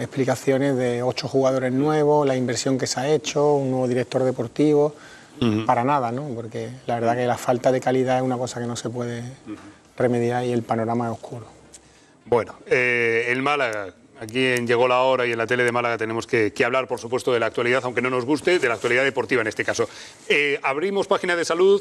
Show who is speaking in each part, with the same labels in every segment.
Speaker 1: explicaciones de 8 jugadores nuevos, la inversión que se ha hecho, un nuevo director deportivo, para nada, ¿no? Porque la verdad que la falta de calidad es una cosa que no se puede remediar y el panorama es oscuro.
Speaker 2: Bueno, el Málaga, aquí en Llegó la Hora y en la tele de Málaga tenemos que hablar, por supuesto, de la actualidad, aunque no nos guste, de la actualidad deportiva en este caso. Abrimos página de salud,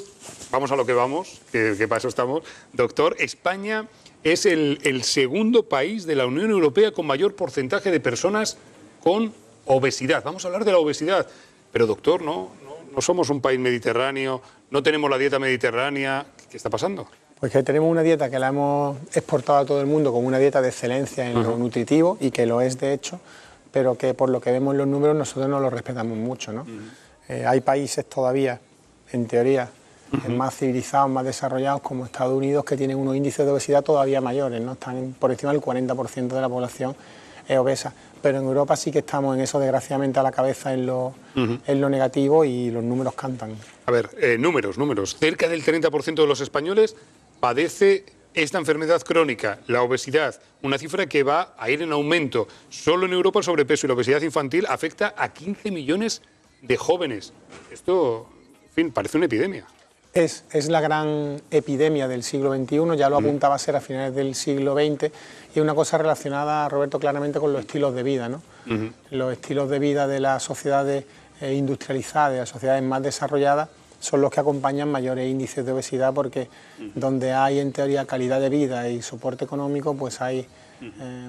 Speaker 2: vamos a lo que vamos, que para eso estamos. Doctor, España es el segundo país de la Unión Europea con mayor porcentaje de personas con obesidad. Vamos a hablar de la obesidad. Pero, doctor, no somos un país mediterráneo, no tenemos la dieta mediterránea. ¿Qué está pasando?
Speaker 1: Pues que tenemos una dieta que la hemos exportado a todo el mundo como una dieta de excelencia en lo nutritivo, y que lo es de hecho, pero que por lo que vemos en los números nosotros no lo respetamos mucho, ¿no? Hay países todavía, en teoría, más civilizados, más desarrollados, como Estados Unidos, que tienen unos índices de obesidad todavía mayores, ¿no? Están por encima del 40% de la población es obesa, pero en Europa sí que estamos en eso, desgraciadamente, a la cabeza en lo negativo, y los números cantan.
Speaker 2: A ver, números. Cerca del 30% de los españoles padece esta enfermedad crónica, la obesidad, una cifra que va a ir en aumento. Solo en Europa el sobrepeso y la obesidad infantil afecta a 15 millones de jóvenes. Esto, en fin, parece una epidemia.
Speaker 1: Es la gran epidemia del siglo XXI, ya lo apuntaba a ser a finales del siglo XX, y es una cosa relacionada, Roberto, claramente con los estilos de vida, ¿no? Los estilos de vida de las sociedades industrializadas, de las sociedades más desarrolladas, son los que acompañan mayores índices de obesidad, porque donde hay en teoría calidad de vida y soporte económico, pues hay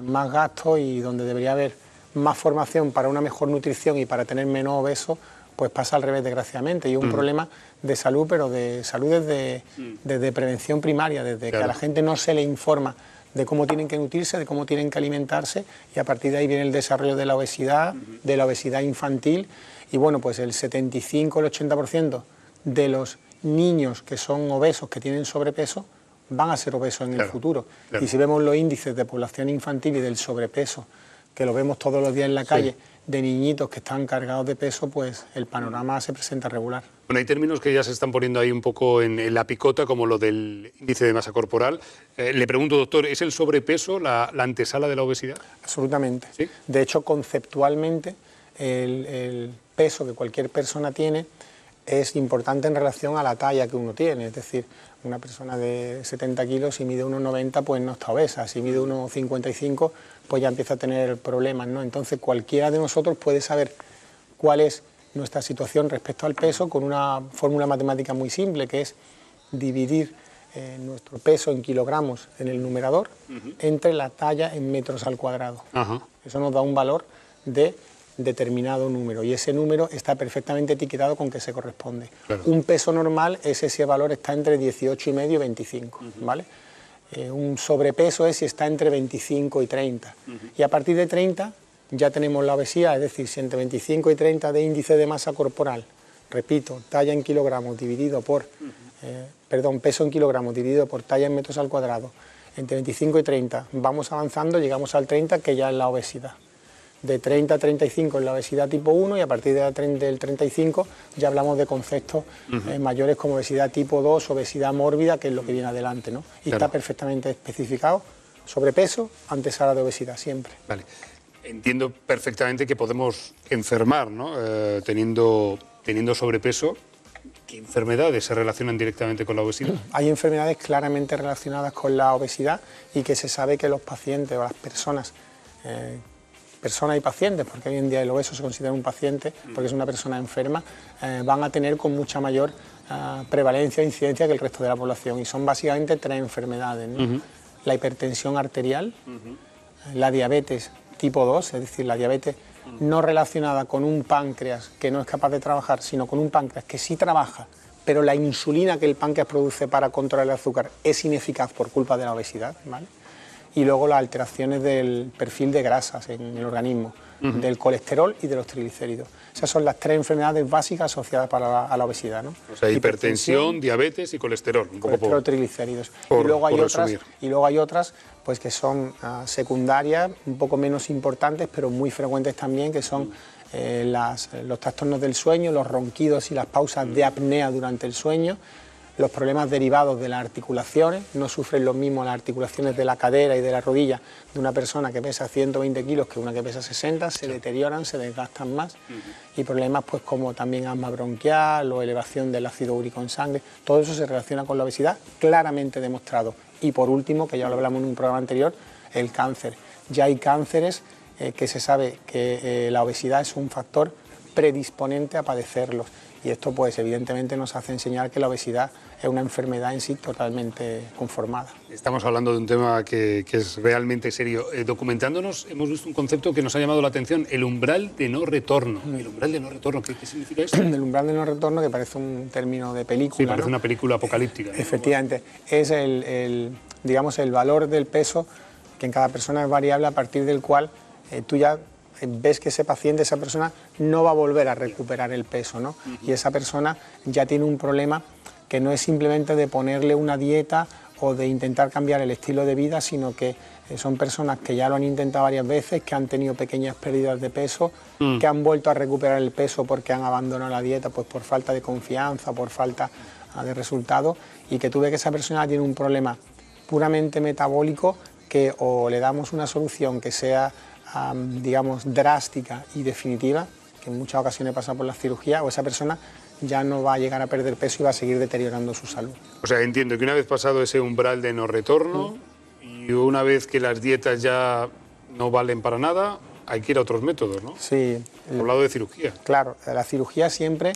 Speaker 1: más gastos, y donde debería haber más formación para una mejor nutrición y para tener menos obesos, pues pasa al revés, desgraciadamente, y es un problema de salud, pero de salud desde prevención primaria, desde que a la gente no se le informa de cómo tienen que nutrirse, de cómo tienen que alimentarse, y a partir de ahí viene el desarrollo de la obesidad infantil, y bueno, pues el 75, el 80% de los niños que son obesos, que tienen sobrepeso, van a ser obesos en el futuro. Y si vemos los índices de población infantil y del sobrepeso, que lo vemos todos los días en la calle, de niñitos que están cargados de peso, pues el panorama se presenta regular.
Speaker 2: Bueno, hay términos que ya se están poniendo ahí un poco en la picota, como lo del índice de masa corporal. Le pregunto, doctor, ¿es el sobrepeso la antesala de la obesidad?
Speaker 1: Absolutamente.
Speaker 2: ¿Sí?
Speaker 1: De hecho, conceptualmente, el peso que cualquier persona tiene es importante en relación a la talla que uno tiene. Es decir, una persona de 70 kilos, si mide 1,90, pues no está obesa. Si mide 1,55, pues ya empieza a tener problemas, ¿no? Entonces, cualquiera de nosotros puede saber cuál es nuestra situación respecto al peso con una fórmula matemática muy simple, que es dividir nuestro peso en kilogramos en el numerador entre la talla en metros al cuadrado. Eso nos da un valor de determinado número, y ese número está perfectamente etiquetado con qué se corresponde. Un peso normal es ese valor, está entre 18,5 y 25, ¿vale? Un sobrepeso es si está entre 25 y 30. Y a partir de 30 ya tenemos la obesidad, es decir, si entre 25 y 30 de índice de masa corporal, repito, talla en kilogramos dividido por, peso en kilogramos dividido por talla en metros al cuadrado, entre 25 y 30 vamos avanzando, llegamos al 30, que ya es la obesidad. De 30 a 35 es la obesidad tipo 1, y a partir del 35 ya hablamos de conceptos mayores como obesidad tipo 2, obesidad mórbida, que es lo que viene adelante, ¿no? Y está perfectamente especificado: sobrepeso, antesala de obesidad, siempre.
Speaker 2: Vale. Entiendo perfectamente que podemos enfermar, ¿no? Teniendo sobrepeso. ¿Qué enfermedades se relacionan directamente con la obesidad?
Speaker 1: Hay enfermedades claramente relacionadas con la obesidad, y que se sabe que los pacientes o las personas y pacientes, porque hoy en día el obeso se considera un paciente porque es una persona enferma, van a tener con mucha mayor prevalencia e incidencia que el resto de la población, y son básicamente 3 enfermedades, ¿no? La hipertensión arterial, la diabetes tipo 2, es decir, la diabetes no relacionada con un páncreas que no es capaz de trabajar, sino con un páncreas que sí trabaja, pero la insulina que el páncreas produce para controlar el azúcar es ineficaz por culpa de la obesidad, ¿vale? Y luego las alteraciones del perfil de grasas en el organismo, del colesterol y de los triglicéridos. Esas son las 3 enfermedades básicas asociadas a la obesidad, ¿no?
Speaker 2: O sea, hipertensión, diabetes y colesterol.
Speaker 1: Colesterol, triglicéridos. Y luego hay otras pues, que son secundarias, un poco menos importantes, pero muy frecuentes también, que son los trastornos del sueño, los ronquidos y las pausas de apnea durante el sueño, los problemas derivados de las articulaciones, no sufren lo mismo las articulaciones de la cadera y de la rodilla de una persona que pesa 120 kilos que una que pesa 60, se deterioran, se desgastan más, y problemas pues como también asma bronquial o elevación del ácido úrico en sangre, todo eso se relaciona con la obesidad, claramente demostrado. Y por último, que ya lo hablamos en un programa anterior, el cáncer. Ya hay cánceres que se sabe que la obesidad es un factor predisponente a padecerlos. Y esto pues evidentemente nos hace enseñar que la obesidad es una enfermedad en sí totalmente conformada.
Speaker 2: Estamos hablando de un tema que es realmente serio. Documentándonos hemos visto un concepto que nos ha llamado la atención, el umbral de no retorno. ¿El umbral de no retorno? ¿Qué significa eso?
Speaker 1: El umbral de no retorno, que parece un término de película.
Speaker 2: Sí, parece, ¿no?, una película apocalíptica, ¿no?
Speaker 1: Efectivamente, es digamos, el valor del peso, que en cada persona es variable, a partir del cual tú ya ves que ese paciente, esa persona, no va a volver a recuperar el peso, ¿no? Y esa persona ya tiene un problema que no es simplemente de ponerle una dieta o de intentar cambiar el estilo de vida, sino que son personas que ya lo han intentado varias veces, que han tenido pequeñas pérdidas de peso, que han vuelto a recuperar el peso porque han abandonado la dieta pues por falta de confianza, por falta de resultados, y que tú ves que esa persona tiene un problema puramente metabólico, que o le damos una solución que sea digamos, drástica y definitiva, que en muchas ocasiones pasa por la cirugía, o esa persona ya no va a llegar a perder peso y va a seguir deteriorando su salud.
Speaker 2: O sea, entiendo que una vez pasado ese umbral de no retorno y una vez que las dietas ya no valen para nada, hay que ir a otros métodos, ¿no?
Speaker 1: Sí.
Speaker 2: Por lado de cirugía.
Speaker 1: Claro, la cirugía siempre,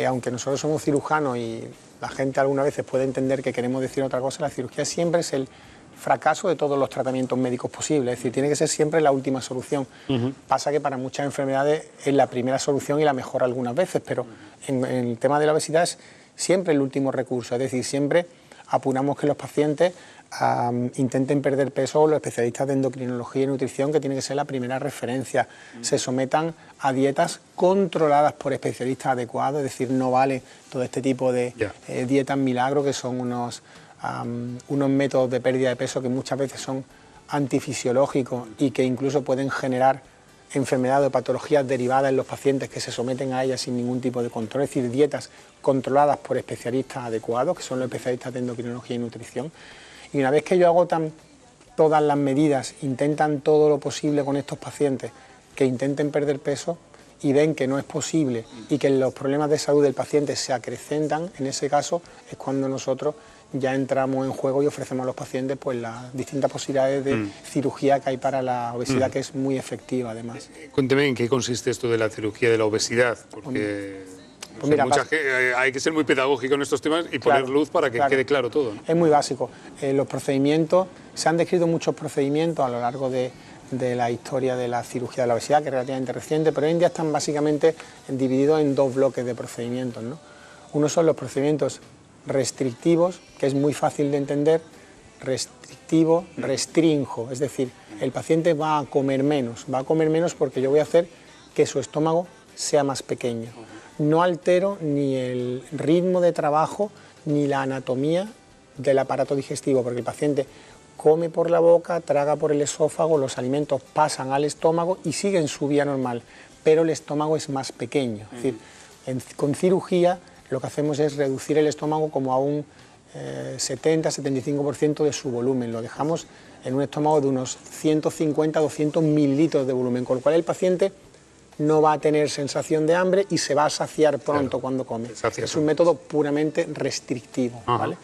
Speaker 1: aunque nosotros somos cirujanos y la gente algunas veces puede entender que queremos decir otra cosa, la cirugía siempre es el fracaso de todos los tratamientos médicos posibles, es decir, tiene que ser siempre la última solución. Pasa que para muchas enfermedades es la primera solución y la mejor algunas veces, pero en el tema de la obesidad es siempre el último recurso, es decir, siempre apuramos que los pacientes intenten perder peso, o los especialistas de endocrinología y nutrición, que tiene que ser la primera referencia, se sometan a dietas controladas por especialistas adecuados, es decir, no vale todo este tipo de dietas milagro, que son unos métodos de pérdida de peso que muchas veces son antifisiológicos y que incluso pueden generar enfermedades o patologías derivadas en los pacientes que se someten a ellas sin ningún tipo de control, es decir, dietas controladas por especialistas adecuados, que son los especialistas de endocrinología y nutrición. Y una vez que ellos agotan todas las medidas, intentan todo lo posible con estos pacientes que intenten perder peso y ven que no es posible y que los problemas de salud del paciente se acrecentan, en ese caso es cuando nosotros ya entramos en juego y ofrecemos a los pacientes pues las distintas posibilidades de cirugía que hay para la obesidad, que es muy efectiva además.
Speaker 2: Cuénteme en qué consiste esto de la cirugía de la obesidad, porque pues mira, hay que ser muy pedagógico en estos temas y poner luz para que quede claro todo, ¿no?
Speaker 1: Es muy básico. Los procedimientos, se han descrito muchos procedimientos a lo largo de la historia de la cirugía de la obesidad, que es relativamente reciente, pero hoy en día están básicamente divididos en dos bloques de procedimientos, ¿no? Uno son los procedimientos restrictivos, que es muy fácil de entender. Restrictivo, restrinjo, es decir, el paciente va a comer menos porque yo voy a hacer que su estómago sea más pequeño. No altero ni el ritmo de trabajo ni la anatomía del aparato digestivo, porque el paciente come por la boca, traga por el esófago, los alimentos pasan al estómago y siguen su vía normal, pero el estómago es más pequeño. Es decir, con cirugía lo que hacemos es reducir el estómago como a un 70-75% de su volumen. Lo dejamos en un estómago de unos 150-200 mililitros de volumen, con lo cual el paciente no va a tener sensación de hambre y se va a saciar pronto cuando come. Es un método puramente restrictivo, ¿vale?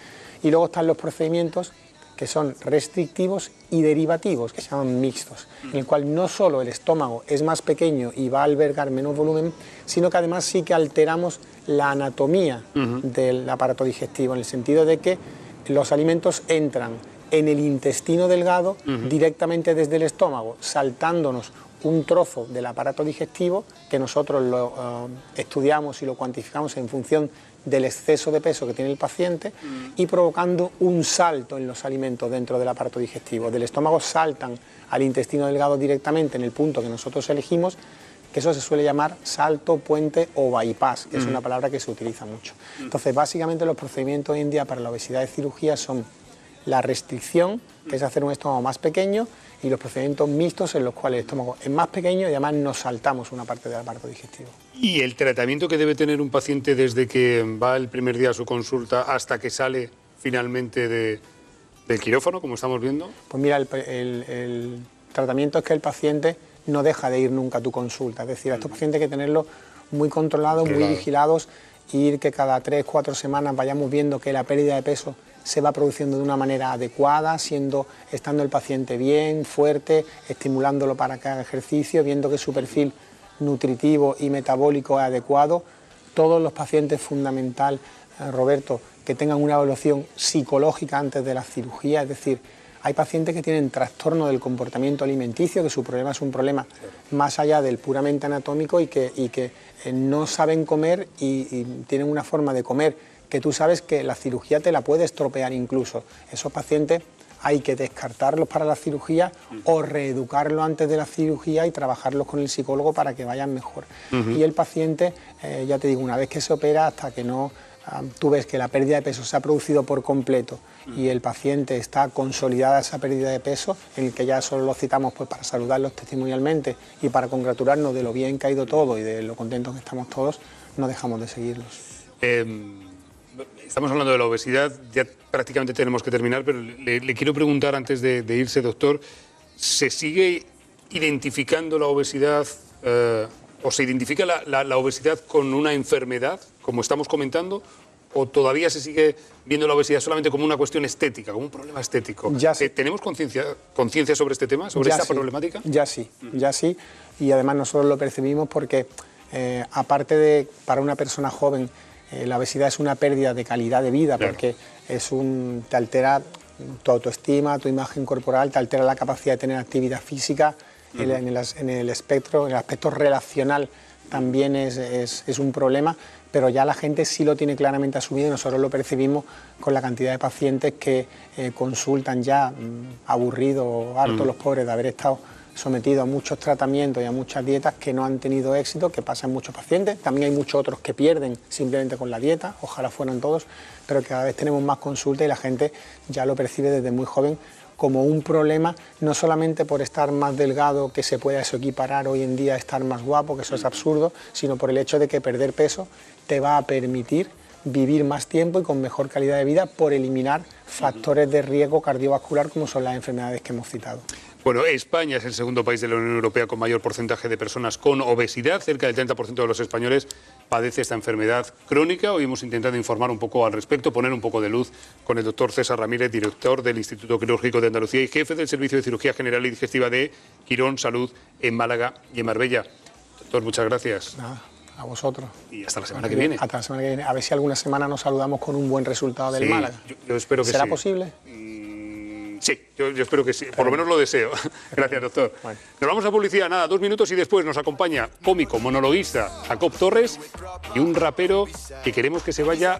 Speaker 1: Y luego están los procedimientos que son restrictivos y derivativos, que se llaman mixtos, en el cual no solo el estómago es más pequeño y va a albergar menos volumen, sino que además sí que alteramos la anatomía del aparato digestivo, en el sentido de que los alimentos entran en el intestino delgado directamente desde el estómago, saltándonos un trozo del aparato digestivo que nosotros lo estudiamos y lo cuantificamos en función del exceso de peso que tiene el paciente y provocando un salto en los alimentos dentro del aparato digestivo. Del estómago saltan al intestino delgado directamente en el punto que nosotros elegimos, que eso se suele llamar salto, puente o bypass, que es una palabra que se utiliza mucho. Entonces, básicamente los procedimientos hoy en día para la obesidad de cirugía son la restricción, que es hacer un estómago más pequeño, y los procedimientos mixtos en los cuales el estómago es más pequeño y además nos saltamos una parte del aparato digestivo.
Speaker 2: ¿Y el tratamiento que debe tener un paciente desde que va el primer día a su consulta hasta que sale finalmente del quirófano, como estamos viendo?
Speaker 1: Pues mira, el tratamiento es que el paciente no deja de ir nunca a tu consulta, es decir, a estos pacientes hay que tenerlos muy controlados, muy vigilados, y que cada 3-4 semanas vayamos viendo que la pérdida de peso se va produciendo de una manera adecuada, estando el paciente bien, fuerte, estimulándolo para que haga ejercicio, viendo que su perfil nutritivo y metabólico es adecuado. Todos los pacientes, fundamental, Roberto, que tengan una evaluación psicológica antes de la cirugía, es decir, hay pacientes que tienen trastorno del comportamiento alimenticio, que su problema es un problema más allá del puramente anatómico y que no saben comer y tienen una forma de comer que tú sabes que la cirugía te la puede estropear incluso. Esos pacientes hay que descartarlos para la cirugía o reeducarlos antes de la cirugía y trabajarlos con el psicólogo para que vayan mejor. Y el paciente, ya te digo, una vez que se opera, hasta que no... tú ves que la pérdida de peso se ha producido por completo y el paciente está consolidada esa pérdida de peso, en el que ya solo lo citamos pues para saludarlos testimonialmente y para congratularnos de lo bien que ha ido todo y de lo contentos que estamos todos, no dejamos de seguirlos.
Speaker 2: Estamos hablando de la obesidad, ya prácticamente tenemos que terminar, pero le quiero preguntar antes de irse, doctor, ¿se sigue identificando la obesidad o se identifica la obesidad con una enfermedad, como estamos comentando, o todavía se sigue viendo la obesidad solamente como una cuestión estética, como un problema estético? ¿Tenemos conciencia sobre este tema, sobre esta problemática?
Speaker 1: Ya sí, y además nosotros lo percibimos porque aparte de para una persona joven, la obesidad es una pérdida de calidad de vida, porque te altera tu autoestima, tu imagen corporal, te altera la capacidad de tener actividad física, en el aspecto relacional también es un problema, pero ya la gente sí lo tiene claramente asumido y nosotros lo percibimos con la cantidad de pacientes que consultan ya aburridos o hartos los pobres de haber estado sometidos a muchos tratamientos y a muchas dietas que no han tenido éxito, que pasa en muchos pacientes. También hay muchos otros que pierden simplemente con la dieta, ojalá fueran todos, pero cada vez tenemos más consultas y la gente ya lo percibe desde muy joven como un problema, no solamente por estar más delgado, que se pueda eso equiparar hoy en día a estar más guapo, que eso es absurdo, sino por el hecho de que perder peso te va a permitir vivir más tiempo y con mejor calidad de vida por eliminar factores de riesgo cardiovascular como son las enfermedades que hemos citado.
Speaker 2: Bueno, España es el segundo país de la Unión Europea con mayor porcentaje de personas con obesidad. Cerca del 30% de los españoles padece esta enfermedad crónica. Hoy hemos intentado informar un poco al respecto, poner un poco de luz con el doctor César Ramírez, director del Instituto Quirúrgico de Andalucía y jefe del Servicio de Cirugía General y Digestiva de Quirón Salud en Málaga y en Marbella. Doctor, muchas gracias.
Speaker 1: Nada, a vosotros.
Speaker 2: Y hasta la semana que viene.
Speaker 1: Hasta la semana que viene. A ver si alguna semana nos saludamos con un buen resultado del Málaga.
Speaker 2: Yo espero que
Speaker 1: ¿Será
Speaker 2: sí.
Speaker 1: posible?
Speaker 2: Sí, yo espero que sí, por lo menos lo deseo. Gracias, doctor. Bueno. Nos vamos a publicidad, nada, 2 minutos y después nos acompaña cómico, monologuista Jacob Torres y un rapero que queremos que se vaya